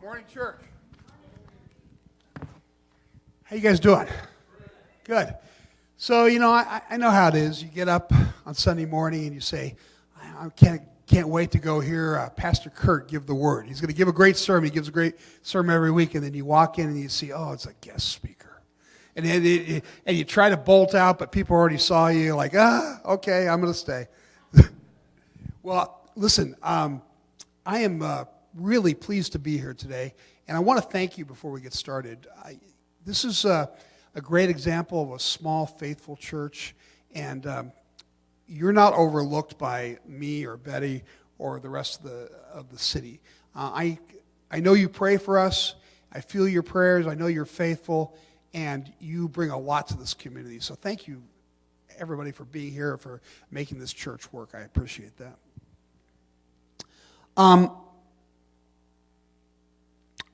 Morning, church. How you guys doing? Good. So, I know how it is. You get up on Sunday morning and you say, I can't wait to go hear Pastor Kurt give the word. He's going to give a great sermon. He gives a great sermon every week, and then you walk in and you see, oh, it's a guest speaker. And you try to bolt out, but people already saw you, like, okay, I'm going to stay. Well, listen, I am really pleased to be here today, and I want to thank you before we get started. This is a great example of a small, faithful church, and you're not overlooked by me or Betty or the rest of the city. I know you pray for us. I feel your prayers. I know you're faithful, and you bring a lot to this community. So thank you, everybody, for being here, for making this church work. I appreciate that.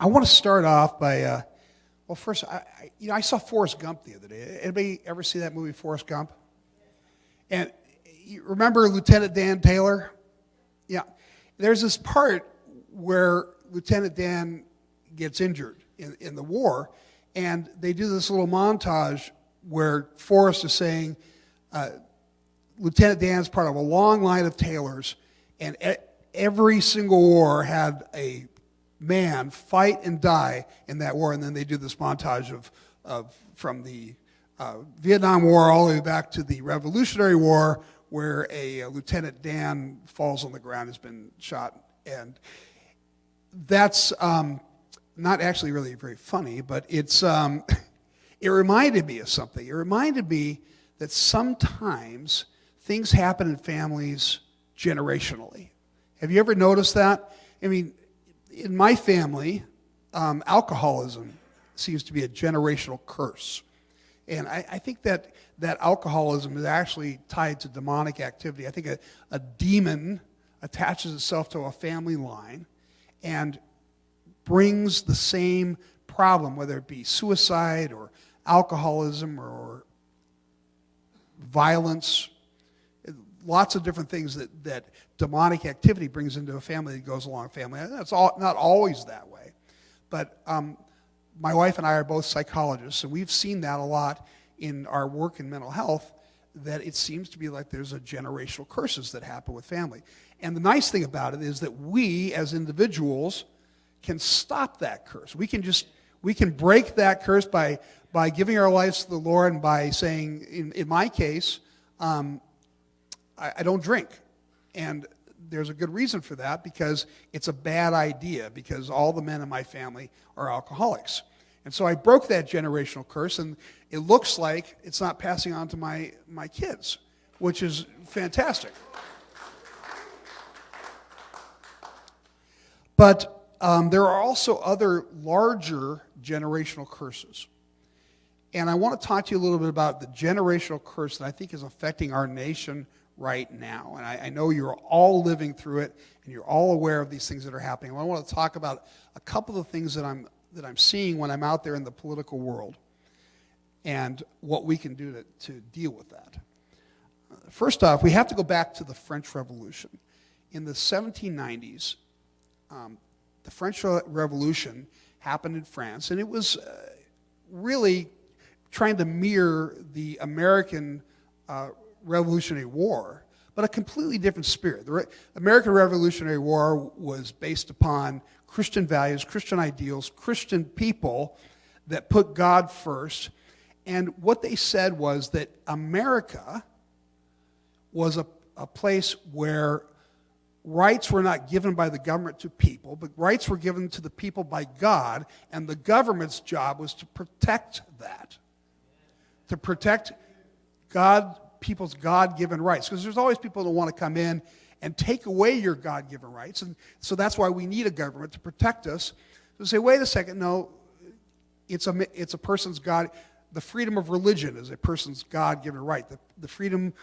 I want to start off by, first, I saw Forrest Gump the other day. Anybody ever see that movie, Forrest Gump? And you remember Lieutenant Dan Taylor? Yeah. There's this part where Lieutenant Dan gets injured in the war, and they do this little montage where Forrest is saying, Lieutenant Dan's part of a long line of tailors, and every single war had a man fight and die in that war, and then they do this montage of from the Vietnam War all the way back to the Revolutionary War, where a Lieutenant Dan falls on the ground, has been shot, and that's not actually really very funny, but it's it reminded me of something. It reminded me that sometimes things happen in families generationally. Have you ever noticed that? I mean, in my family, alcoholism seems to be a generational curse. And I think that alcoholism is actually tied to demonic activity. I think a demon attaches itself to a family line and brings the same problem, whether it be suicide or alcoholism or violence, lots of different things that demonic activity brings into a family that goes along a family. That's not always that way. But my wife and I are both psychologists, and we've seen that a lot in our work in mental health, that it seems to be like there's a generational curses that happen with family. And the nice thing about it is that we, as individuals, can stop that curse. We can break that curse by giving our lives to the Lord and by saying, in my case, I don't drink. And there's a good reason for that, because it's a bad idea, because all the men in my family are alcoholics. And so I broke that generational curse, and it looks like it's not passing on to my kids, which is fantastic. But there are also other larger generational curses. And I want to talk to you a little bit about the generational curse that I think is affecting our nation right now. And I know you're all living through it, and you're all aware of these things that are happening. I want to talk about a couple of things that I'm seeing when I'm out there in the political world, and what we can do to deal with that. First off, we have to go back to the French Revolution. In the 1790s, the French Revolution happened in France, and it was really trying to mirror the American Revolutionary War, but a completely different spirit. The American Revolutionary War was based upon Christian values, Christian ideals, Christian people that put God first. And what they said was that America was a place where rights were not given by the government to people, but rights were given to the people by God, and the government's job was to protect that, to protect people's God-given rights, because there's always people that want to come in and take away your God-given rights, and so that's why we need a government to protect us. So say, wait a second, no, it's a person's God. The freedom of religion is a person's God-given right. The freedom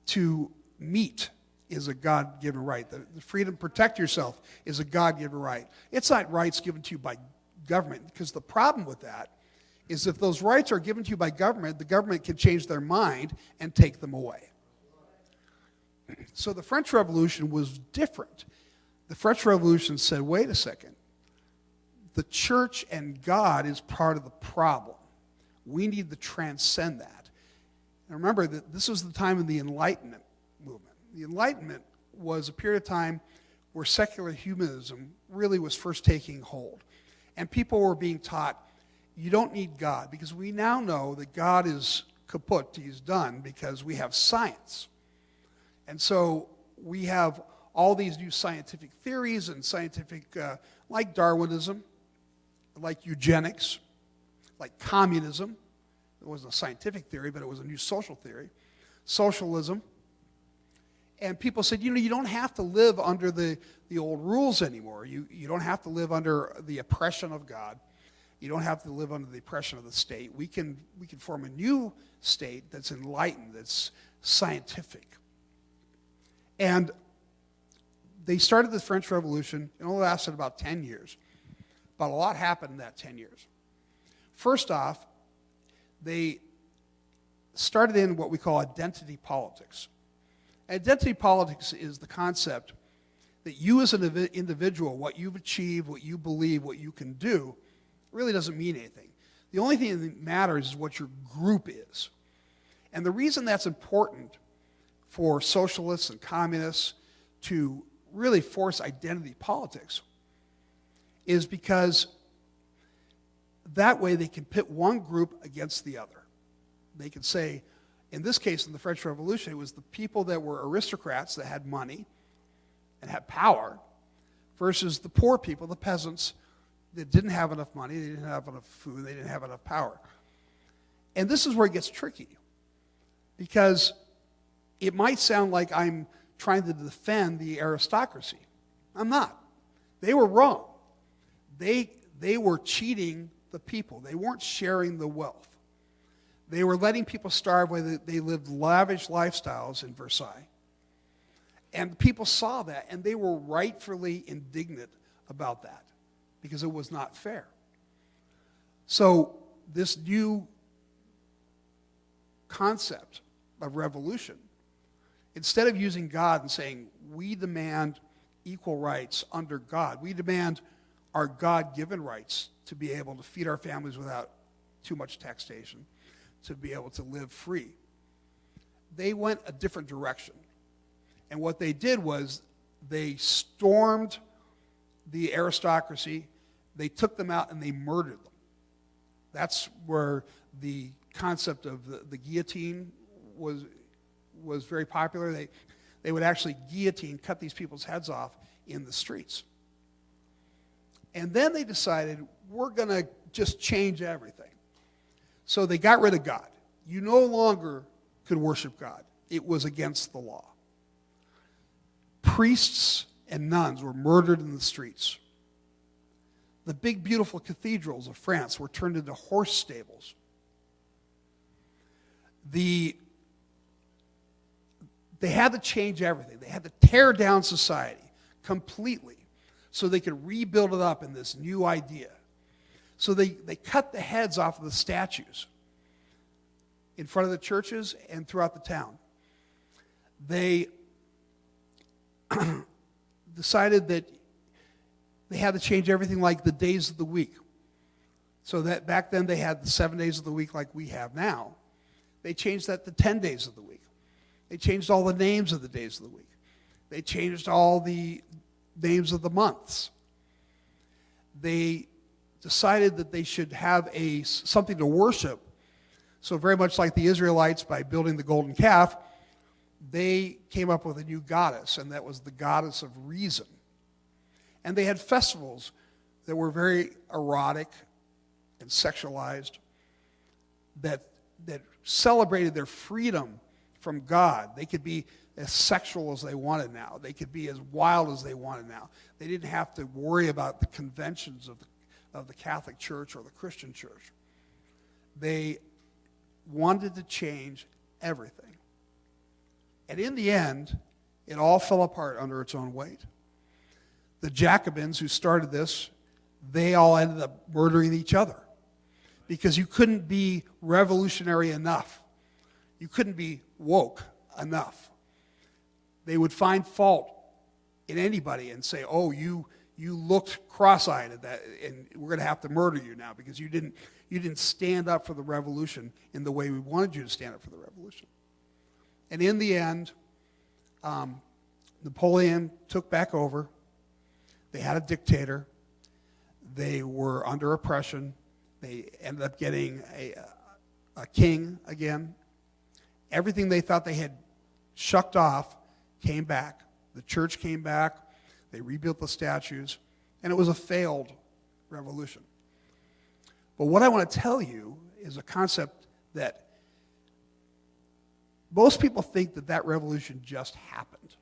to meet is a God-given right. The freedom to protect yourself is a God-given right. It's not rights given to you by government, because the problem with that is if those rights are given to you by government, the government can change their mind and take them away. So the French Revolution was different. The French Revolution said, wait a second, the church and God is part of the problem. We need to transcend that. And remember that this was the time of the Enlightenment movement. The Enlightenment was a period of time where secular humanism really was first taking hold. And people were being taught, you don't need God, because we now know that God is kaput, he's done, because we have science. And so we have all these new scientific theories and scientific, like Darwinism, like eugenics, like communism. It wasn't a scientific theory, but it was a new social theory. Socialism. And people said, you don't have to live under the old rules anymore. You don't have to live under the oppression of God. You don't have to live under the oppression of the state. We can form a new state that's enlightened, that's scientific. And they started the French Revolution. It only lasted about 10 years. But a lot happened in that 10 years. First off, they started in what we call identity politics. Identity politics is the concept that you as an individual, what you've achieved, what you believe, what you can do, really doesn't mean anything. The only thing that matters is what your group is. And the reason that's important for socialists and communists to really force identity politics is because that way they can pit one group against the other. They can say, in this case, in the French Revolution, it was the people that were aristocrats that had money and had power versus the poor people, the peasants, that didn't have enough money, they didn't have enough food, they didn't have enough power. And this is where it gets tricky, because it might sound like I'm trying to defend the aristocracy. I'm not. They were wrong. They were cheating the people. They weren't sharing the wealth. They were letting people starve while they lived lavish lifestyles in Versailles. And people saw that, and they were rightfully indignant about that because it was not fair. So this new concept of revolution, instead of using God and saying, we demand equal rights under God, we demand our God-given rights to be able to feed our families without too much taxation, to be able to live free. They went a different direction. And what they did was they stormed the aristocracy, they took them out and they murdered them. That's where the concept of the guillotine was very popular. They would actually guillotine, cut these people's heads off in the streets. And then they decided, we're going to just change everything. So they got rid of God. You no longer could worship God. It was against the law. Priests and nuns were murdered in the streets. The big, beautiful cathedrals of France were turned into horse stables. They had to change everything. They had to tear down society completely so they could rebuild it up in this new idea. So they cut the heads off of the statues in front of the churches and throughout the town. They decided that they had to change everything, like the days of the week. So that back then they had the 7 days of the week like we have now. They changed that to 10 days of the week. They changed all the names of the days of the week. They changed all the names of the months. They decided that they should have something to worship. So very much like the Israelites, by building the golden calf, they came up with a new goddess, and that was the goddess of reason. And they had festivals that were very erotic and sexualized, that celebrated their freedom from God. They could be as sexual as they wanted now. They could be as wild as they wanted now. They didn't have to worry about the conventions of the Catholic Church or the Christian Church. They wanted to change everything. And in the end, it all fell apart under its own weight. The Jacobins who started this, they all ended up murdering each other because you couldn't be revolutionary enough. You couldn't be woke enough. They would find fault in anybody and say, oh, you You looked cross-eyed at that, and we're going to have to murder you now because you didn't stand up for the revolution in the way we wanted you to stand up for the revolution. And in the end, Napoleon took back over. They had a dictator. They were under oppression. They ended up getting a king again. Everything they thought they had shucked off came back. The church came back. They rebuilt the statues. And it was a failed revolution. But what I want to tell you is a concept that most people think that revolution just happened.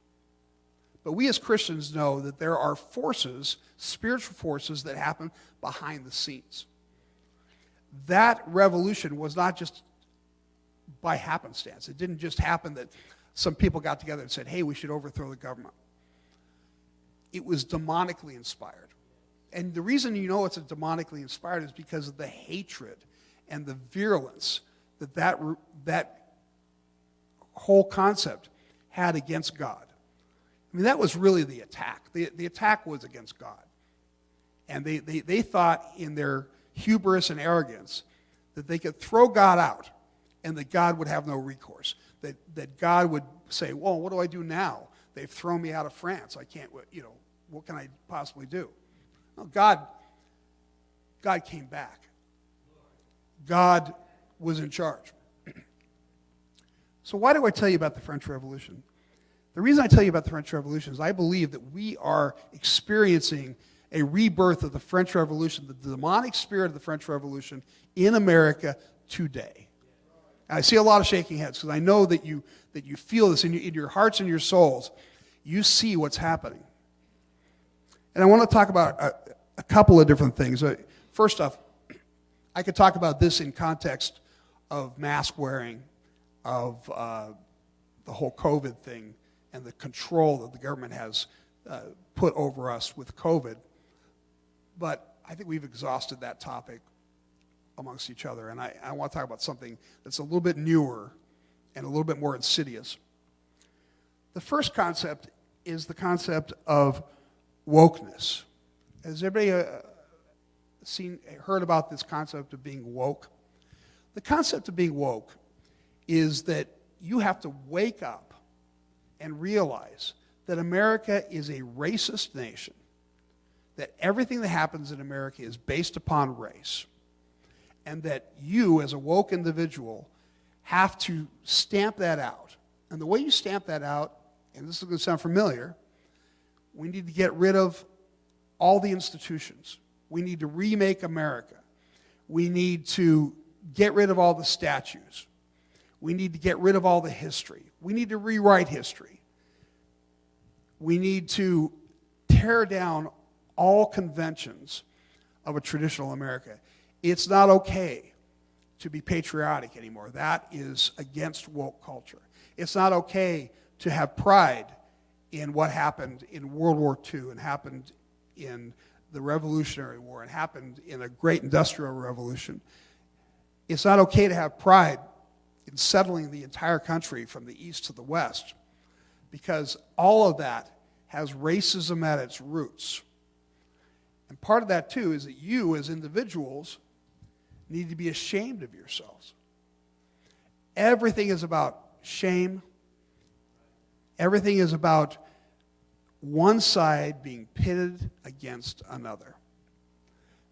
But we as Christians know that there are forces, spiritual forces, that happen behind the scenes. That revolution was not just by happenstance. It didn't just happen that some people got together and said, hey, we should overthrow the government. It was demonically inspired. And the reason you know it's demonically inspired is because of the hatred and the virulence that whole concept had against God. I mean, that was really the attack. The attack was against God. And they thought in their hubris and arrogance that they could throw God out and that God would have no recourse. That God would say, well, what do I do now? They've thrown me out of France. I can't, what can I possibly do? No, God came back. God was in charge. So why do I tell you about the French Revolution? The reason I tell you about the French Revolution is I believe that we are experiencing a rebirth of the French Revolution, the demonic spirit of the French Revolution in America today. And I see a lot of shaking heads because I know that you feel this in your hearts and your souls. You see what's happening. And I want to talk about a couple of different things. First off, I could talk about this in context of mask wearing, of the whole COVID thing, and the control that the government has put over us with COVID. But I think we've exhausted that topic amongst each other. And I want to talk about something that's a little bit newer and a little bit more insidious. The first concept is the concept of wokeness. Has everybody heard about this concept of being woke? The concept of being woke is that you have to wake up and realize that America is a racist nation, that everything that happens in America is based upon race, and that you, as a woke individual, have to stamp that out. And the way you stamp that out, and this is going to sound familiar, we need to get rid of all the institutions. We need to remake America. We need to get rid of all the statues. We need to get rid of all the history. We need to rewrite history. We need to tear down all conventions of a traditional America. It's not okay to be patriotic anymore. That is against woke culture. It's not okay to have pride in what happened in World War II and happened in the Revolutionary War and happened in a great industrial revolution. It's not okay to have pride in settling the entire country from the east to the west, because all of that has racism at its roots. And part of that, too, is that you, as individuals, need to be ashamed of yourselves. Everything is about shame. Everything is about one side being pitted against another.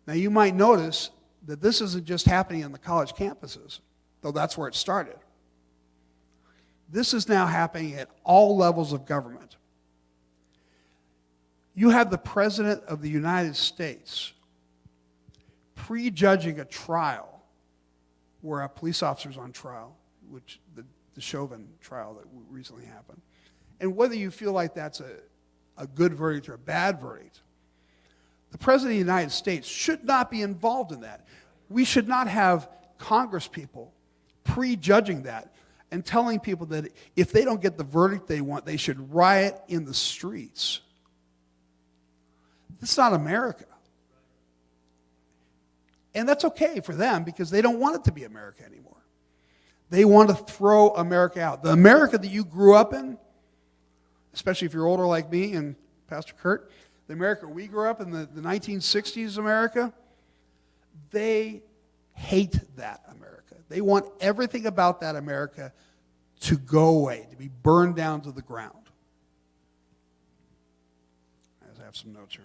Now, you might notice that this isn't just happening on the college campuses, though that's where it started. This is now happening at all levels of government. You have the President of the United States prejudging a trial where a police officer's on trial, which the Chauvin trial that recently happened. And whether you feel like that's a good verdict or a bad verdict, the President of the United States should not be involved in that. We should not have Congress people prejudging that and telling people that if they don't get the verdict they want, they should riot in the streets. That's not America. And that's okay for them because they don't want it to be America anymore. They want to throw America out. The America that you grew up in, especially if you're older like me and Pastor Kurt, the America we grew up in, the 1960s America, they hate that America. They want everything about that America to go away, to be burned down to the ground. I have some notes here.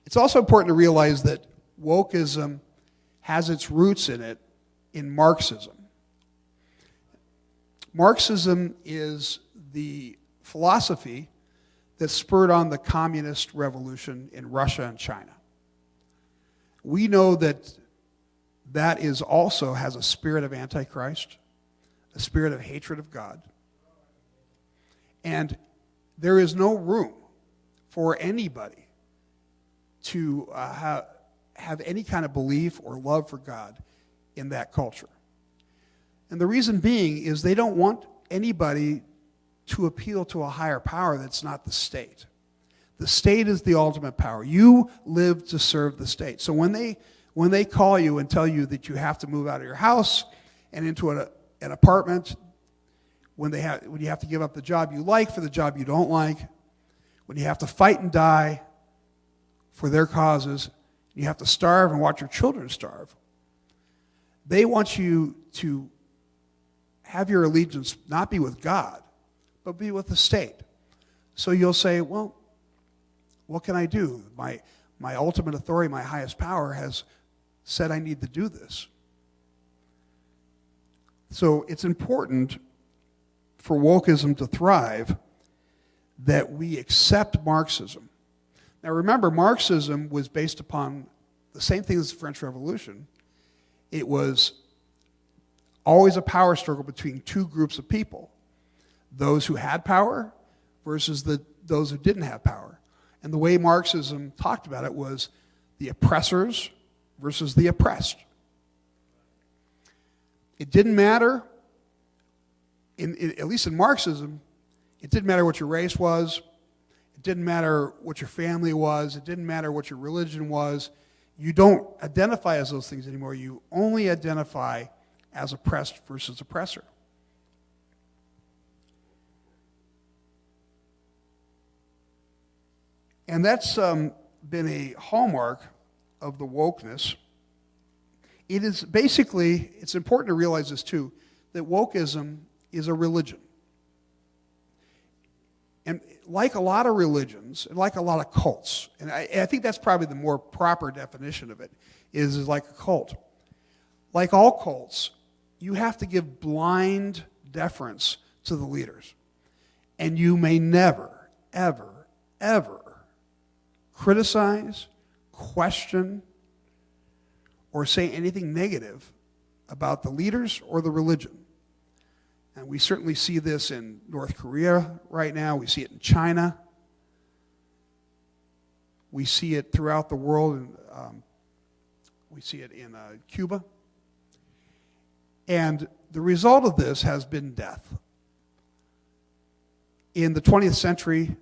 It's also important to realize that wokeism has its roots in Marxism. Marxism is the philosophy that spurred on the communist revolution in Russia and China. We know that is also has a spirit of Antichrist, a spirit of hatred of God. And there is no room for anybody to have any kind of belief or love for God in that culture. And the reason being is they don't want anybody to appeal to a higher power that's not the state. The state is the ultimate power. You live to serve the state. So when they call you and tell you that you have to move out of your house and into an apartment, when you have to give up the job you like for the job you don't like, when you have to fight and die for their causes, you have to starve and watch your children starve, they want you to have your allegiance not be with God, but be with the state. So you'll say, well, what can I do? My ultimate authority, my highest power has said I need to do this. So it's important for wokeism to thrive that we accept Marxism. Now remember, Marxism was based upon the same thing as the French Revolution. It was always a power struggle between two groups of people, those who had power versus those who didn't have power. And the way Marxism talked about it was the oppressors versus the oppressed. It didn't matter, at least in Marxism, it didn't matter what your race was, it didn't matter what your family was, it didn't matter what your religion was. You don't identify as those things anymore. You only identify as oppressed versus oppressor. And that's been a hallmark of the wokeness. It is basically, it's important to realize this too, that wokeism is a religion. And like a lot of religions, and like a lot of cults, and I think that's probably the more proper definition of it, is like a cult. Like all cults, you have to give blind deference to the leaders. And you may never, ever, ever criticize, question, or say anything negative about the leaders or the religion. And we certainly see this in North Korea right now. We see it in China. We see it throughout the world. And, we see it in Cuba. And the result of this has been death. In the 20th century,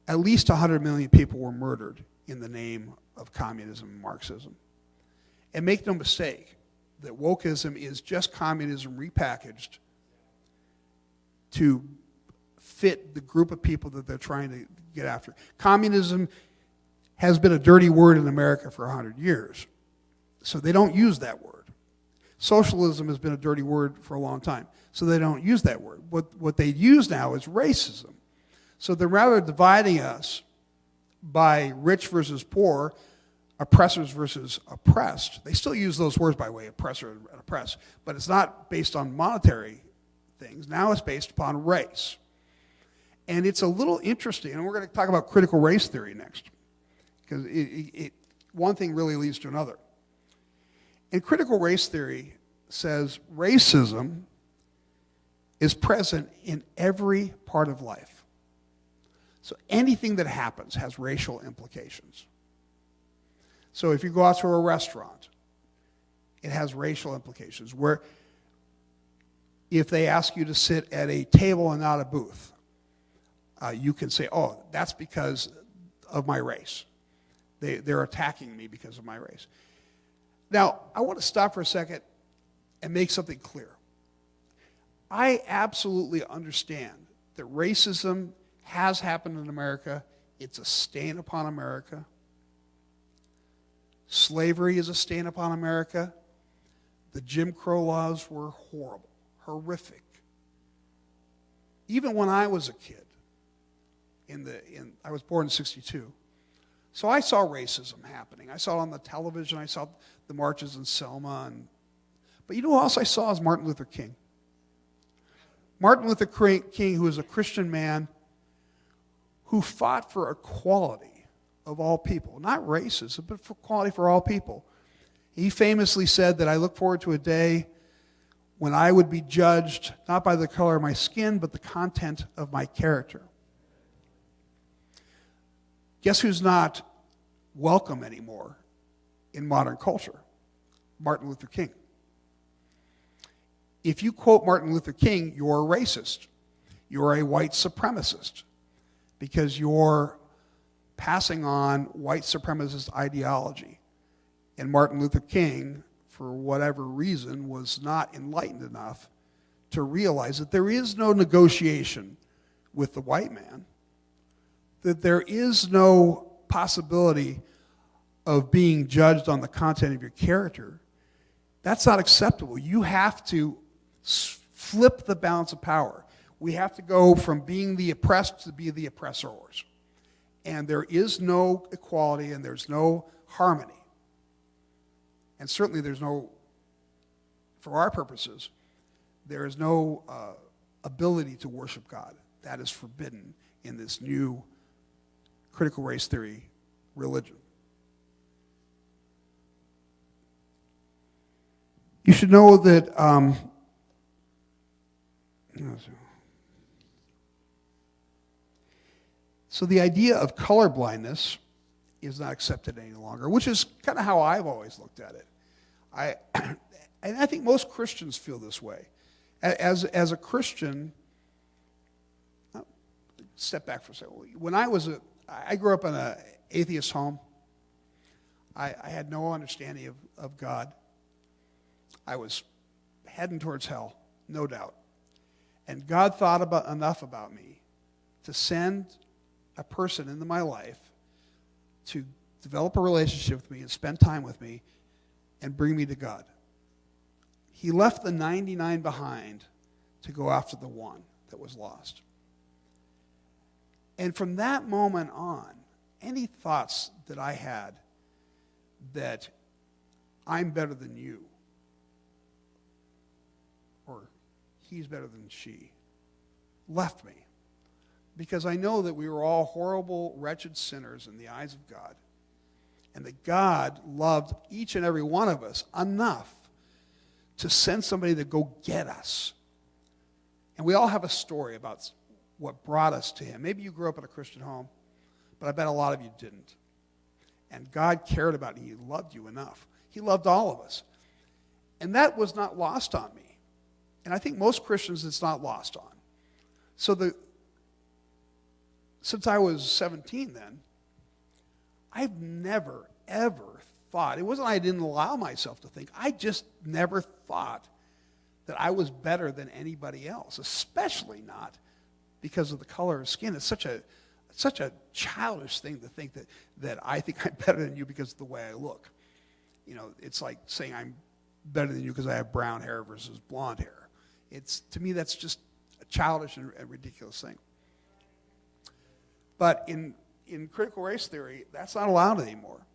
at least 100 million people were murdered in the name of communism and Marxism. And make no mistake, that wokeism is just communism repackaged to fit the group of people that they're trying to get after. Communism has been a dirty word in America for 100 years, so they don't use that word. Socialism has been a dirty word for a long time, so they don't use that word. What they use now is racism. So they're rather dividing us by rich versus poor, oppressors versus oppressed. They still use those words, by the way, oppressor and oppressed, but it's not based on monetary things. Now it's based upon race. And it's a little interesting, and we're going to talk about critical race theory next, because one thing really leads to another. And critical race theory says racism is present in every part of life. So anything that happens has racial implications. So if you go out to a restaurant, it has racial implications. Where if they ask you to sit at a table and not a booth, you can say, oh, that's because of my race. They're attacking me because of my race. Now, I want to stop for a second and make something clear. I absolutely understand that racism has happened in America. It's a stain upon America. Slavery is a stain upon America. The Jim Crow laws were horrible, horrific. Even when I was a kid, I was born in 1962, so I saw racism happening. I saw it on the television. I saw the marches in Selma. But you know who else I saw is Martin Luther King. Martin Luther King, who was a Christian man who fought for equality of all people. Not racism, but for equality for all people. He famously said that I look forward to a day when I would be judged not by the color of my skin, but the content of my character. Guess who's not welcome anymore in modern culture? Martin Luther King. If you quote Martin Luther King, you're a racist. You're a white supremacist because you're passing on white supremacist ideology. And Martin Luther King, for whatever reason, was not enlightened enough to realize that there is no negotiation with the white man, that there is no possibility of being judged on the content of your character. That's not acceptable. You have to flip the balance of power. We have to go from being the oppressed to be the oppressors. And there is no equality and there's no harmony. And certainly there's no, for our purposes, there is no ability to worship God. That is forbidden in this new critical race theory religion. You should know that so the idea of color blindness is not accepted any longer, which is kind of how I've always looked at it. And I think most Christians feel this way. As a Christian, step back for a second. When I grew up in an atheist home. I had no understanding of God. I was heading towards hell, no doubt. And God thought enough about me to send a person into my life to develop a relationship with me and spend time with me and bring me to God. He left the 99 behind to go after the one that was lost. And from that moment on, any thoughts that I had that I'm better than you, or he's better than she, left me. Because I know that we were all horrible, wretched sinners in the eyes of God. And that God loved each and every one of us enough to send somebody to go get us. And we all have a story about what brought us to him. Maybe you grew up in a Christian home, but I bet a lot of you didn't. And God cared about you. He loved you enough. He loved all of us. And that was not lost on me. And I think most Christians it's not lost on. So since I was 17 then, I've never, ever thought, it wasn't I didn't allow myself to think, I just never thought that I was better than anybody else, especially not because of the color of skin. It's such a childish thing to think that I think I'm better than you because of the way I look. You know, it's like saying I'm better than you because I have brown hair versus blonde hair. To me, that's just a childish and ridiculous thing. But in critical race theory, that's not allowed anymore.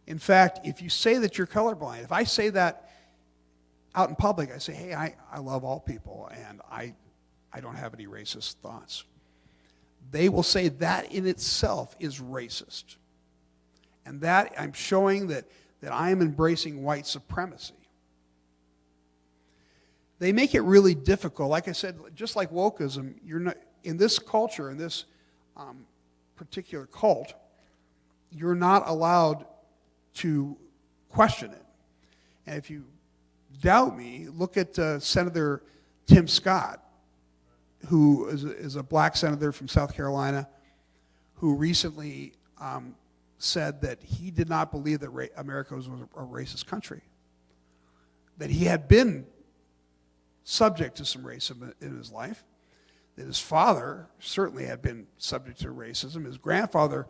In fact, if you say that you're colorblind, if I say that out in public, I say, hey, I love all people, and I don't have any racist thoughts. They will say that in itself is racist. And that I'm showing that I am embracing white supremacy. They make it really difficult. Like I said, just like wokeism, you're not in this culture, in this particular cult, you're not allowed to question it. And if you doubt me, look at Senator Tim Scott, who is a black senator from South Carolina, who recently said that he did not believe that America was a racist country, that he had been subject to some racism in his life, that his father certainly had been subject to racism. His grandfather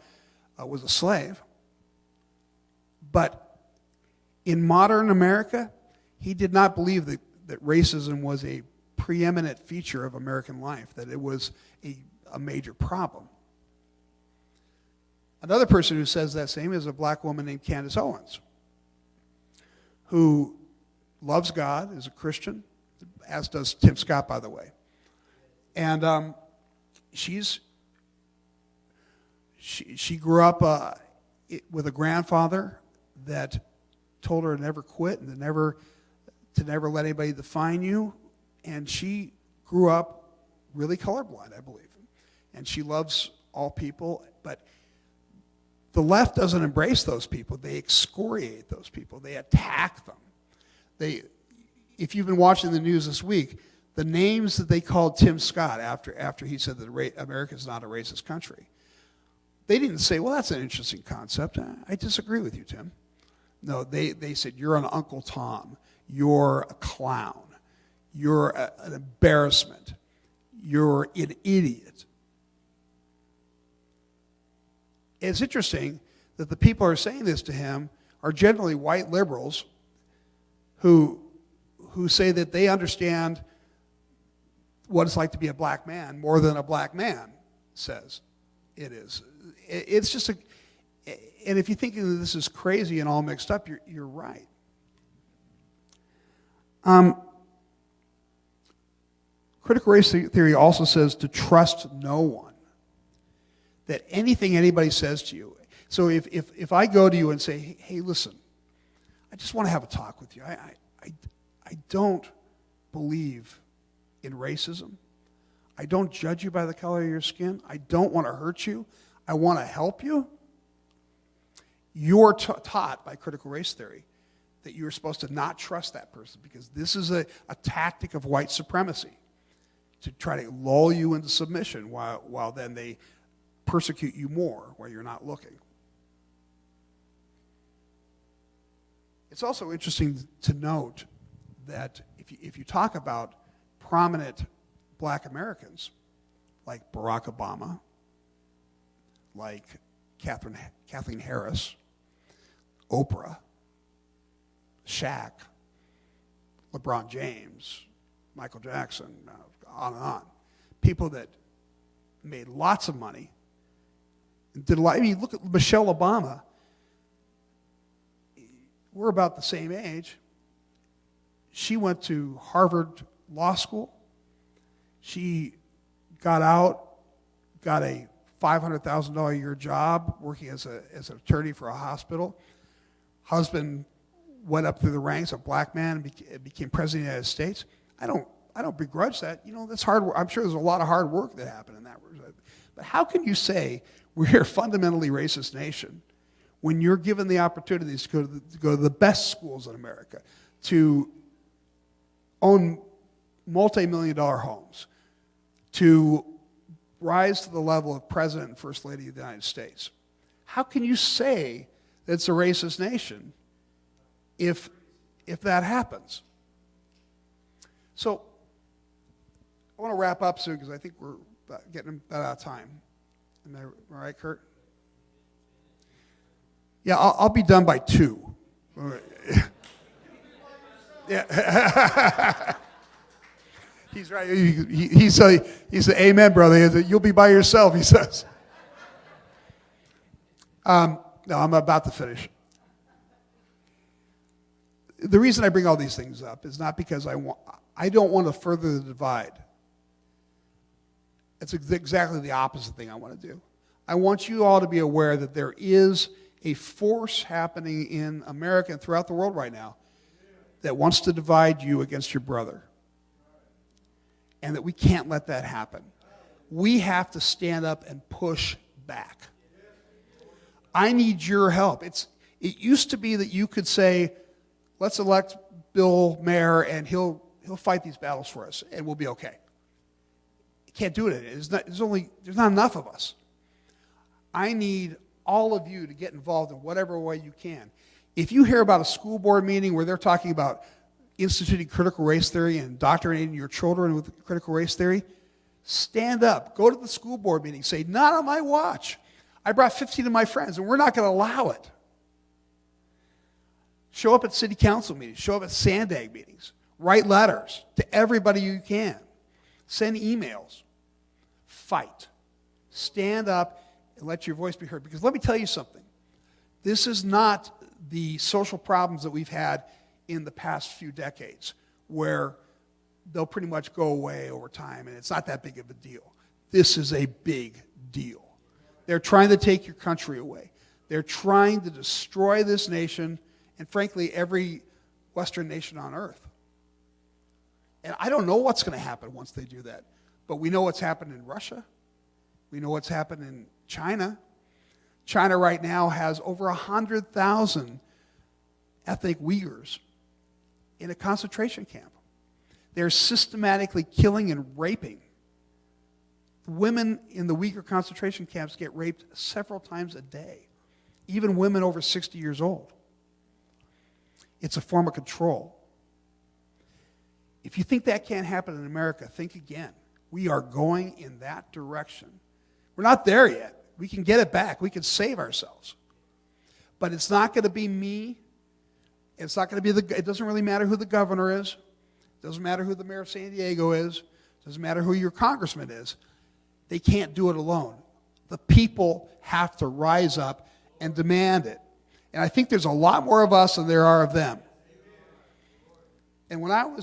was a slave. But in modern America, he did not believe that racism was a preeminent feature of American life, that it was a major problem. Another person who says that same is a black woman named Candace Owens, who loves God, is a Christian, as does Tim Scott, by the way. And she grew up with a grandfather that told her to never quit and to never let anybody define you. And she grew up really colorblind, I believe. And she loves all people, but the left doesn't embrace those people. They excoriate those people. They attack them. If you've been watching the news this week, the names that they called Tim Scott after he said that America is not a racist country, they didn't say, well, that's an interesting concept. I disagree with you, Tim. No, they said, you're an Uncle Tom. You're a clown. You're an embarrassment. You're an idiot. It's interesting that the people who are saying this to him are generally white liberals who say that they understand what it's like to be a black man more than a black man says it is. It's just and if you think that this is crazy and all mixed up, you're right. Critical race theory also says to trust no one. That anything anybody says to you. So if I go to you and say, hey, listen, I just want to have a talk with you. I don't believe in racism. I don't judge you by the color of your skin. I don't want to hurt you. I want to help you. You're taught by critical race theory that you're supposed to not trust that person because this is a tactic of white supremacy to try to lull you into submission while then they persecute you more while you're not looking. It's also interesting to note that if you talk about prominent black Americans like Barack Obama, like Kathleen Harris, Oprah, Shaq, LeBron James, Michael Jackson, on and on, people that made lots of money, did a lot. I mean, look at Michelle Obama. We're about the same age. She went to Harvard Law School. She got out, got a $500,000 a year job working as an attorney for a hospital. Husband went up through the ranks, a black man, and became president of the United States. I don't begrudge that. You know, that's hard work. I'm sure there's a lot of hard work that happened in that. But how can you say we're a fundamentally racist nation when you're given the opportunities to go to the best schools in America, to own multi-million-dollar homes, to rise to the level of President and First Lady of the United States? How can you say that it's a racist nation if that happens? So I want to wrap up soon because I think we're getting out of time. Am I right, Kurt? Yeah, I'll be done by 2. Yeah. He's right. He said, amen, brother. He said, you'll be by yourself, he says. No, I'm about to finish. The reason I bring all these things up is not because I don't want to further the divide. It's exactly the opposite thing I want to do. I want you all to be aware that there is a force happening in America and throughout the world right now that wants to divide you against your brother. And that we can't let that happen. We have to stand up and push back. I need your help. It used to be that you could say, let's elect Bill Mayer and he'll fight these battles for us and we'll be okay. You can't do it. There's not enough of us. I need all of you to get involved in whatever way you can. If you hear about a school board meeting where they're talking about instituting critical race theory and indoctrinating your children with critical race theory, Stand up. Go to the school board meeting. Say, not on my watch. I brought 15 of my friends, and we're not going to allow it. Show up at city council meetings. Show up at Sandag meetings. Write letters to everybody you can. Send emails. Fight. Stand up and let your voice be heard. Because let me tell you something. This is not the social problems that we've had in the past few decades, where they'll pretty much go away over time, and it's not that big of a deal. This is a big deal. They're trying to take your country away. They're trying to destroy this nation, and frankly, every Western nation on earth. And I don't know what's going to happen once they do that. But we know what's happened in Russia. We know what's happened in China. China right now has over 100,000 ethnic Uyghurs in a concentration camp. They're systematically killing and raping. Women in the Uyghur concentration camps get raped several times a day, even women over 60 years old. It's a form of control. If you think that can't happen in America, think again. We are going in that direction. We're not there yet. We can get it back. We can save ourselves. But it's not going to be me. It's not going to be it doesn't really matter who the governor is. It doesn't matter who the mayor of San Diego is. It doesn't matter who your congressman is. They can't do it alone. The people have to rise up and demand it. And I think there's a lot more of us than there are of them. And when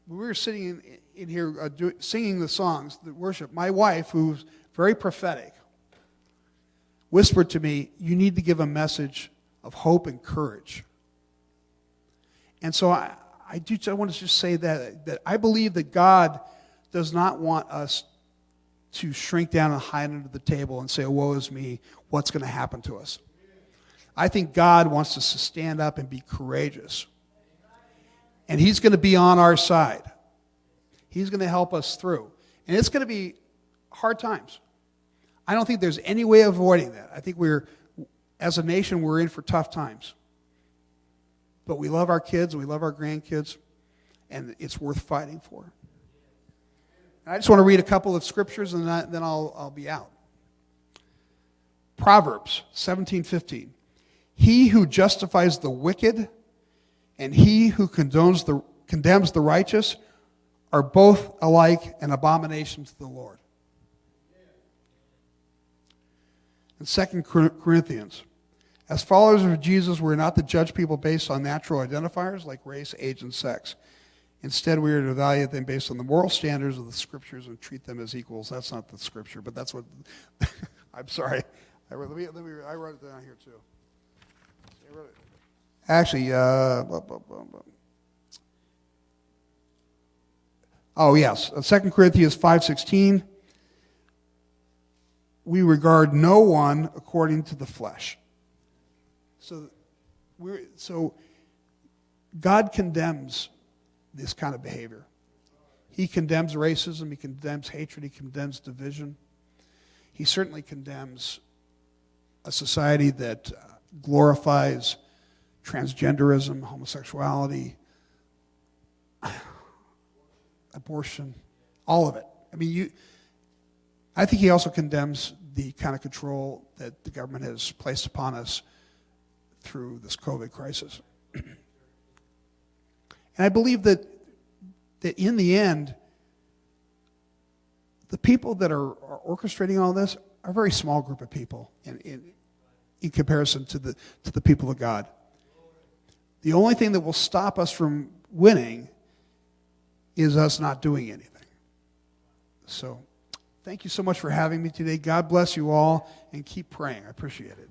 we were sitting in here singing the songs, the worship, my wife, who's very prophetic, whispered to me, you need to give a message of hope and courage. And so I want to just say that I believe that God does not want us to shrink down and hide under the table and say, woe is me, what's going to happen to us? I think God wants us to stand up and be courageous. And He's going to be on our side. He's going to help us through. And it's going to be hard times. I don't think there's any way of avoiding that. I think as a nation, we're in for tough times. But we love our kids, we love our grandkids, and it's worth fighting for. And I just want to read a couple of scriptures, and then I'll be out. Proverbs 17:15. He who justifies the wicked and he who condemns the righteous are both alike an abomination to the Lord. In 2 Corinthians, as followers of Jesus, we're not to judge people based on natural identifiers like race, age, and sex. Instead, we are to evaluate them based on the moral standards of the Scriptures and treat them as equals. That's not the Scripture, but that's what... I'm sorry. I wrote it down here, too. Actually, oh, yes. 2 Corinthians 5:16. We regard no one according to the flesh. So God condemns this kind of behavior. He condemns racism. He condemns hatred. He condemns division. He certainly condemns a society that glorifies transgenderism, homosexuality, abortion, all of it. I mean, I think he also condemns the kind of control that the government has placed upon us through this COVID crisis. And I believe that in the end, the people that are orchestrating all this are a very small group of people in comparison to the people of God. The only thing that will stop us from winning is us not doing anything. So, thank you so much for having me today. God bless you all, and keep praying. I appreciate it.